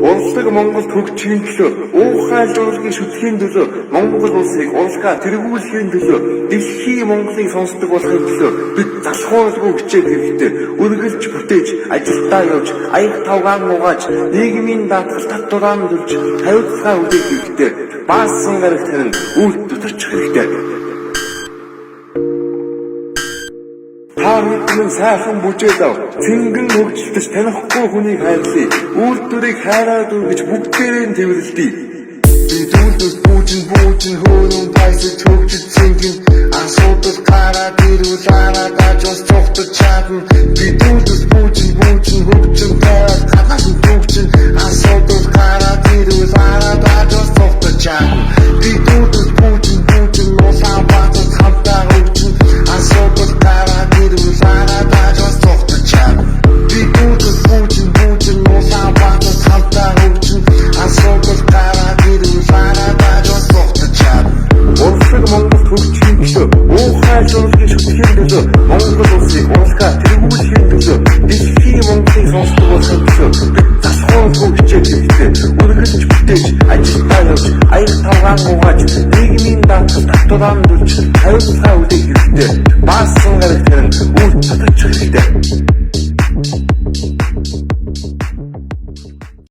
Улслаг Монгол хөгжихийн төлөө, уухай зургийн шүтгэхийн төлөө, Монгол улсыг улсгаа тэргүүлэхийн төлөө, дэлхийн Монголыг сонсдог болохын төлөө бид залхууралгүй хичээх хэрэгтэй. Үргэлж бүтээж, ажилдаа явж, аяг тавгаан угааж, нийгмийн даатгал татвараа төлж, хариуцлага үлдээх хэрэгтэй. Баасан гарагт харин үйлдэл очих хэрэгтэй. Харин сайхан бүжээд ав. Цэнгэн хөгжилтөж танихгүй хүнийг хайрлая. Үйлдвэрийг хайраад үргэж бүгдээрээ тэрвэрлэе. Бид үйлдвэр бүүжин хөөрөн баясаж хөгжиж цэнгэн асуудал гараад ирвэл араад ажус цогтож чадна. Бид үйлдвэр бүүжин хөгжин тайваад гадаад хөгжин асуудал гараад ирвэл араад ажус цогтож чадна. Бид үйлдвэр бүүжин улаан баатар хамтаа хөгжин асуудал гараад ирвэл араад ажус цогтож чадна. Бид үйлдвэр бүүжин улаан баатар хамтаа хөгжин асуудал гараад ирвэл араад ажус цогтож чадна. Улсыг Монголд хөгжихийн төлөө, уухай зургийн шүтгэхийн төлөө, Монгол улсыг улсгаа тэргүүлэхийн төлөө, дэлхийн Монголыг сонсдог болохын төлөө бид залхууралгүй хичээх хэрэгтэй. Үргэлж бүтээж, ажилдаа явж, аяг тавгаан угааж, нийгмийн даатгал татвараа төлж, хариуцлага үлдээх хэрэгтэй. Баасан гарагт харин үйлдэл очих хэрэгтэй.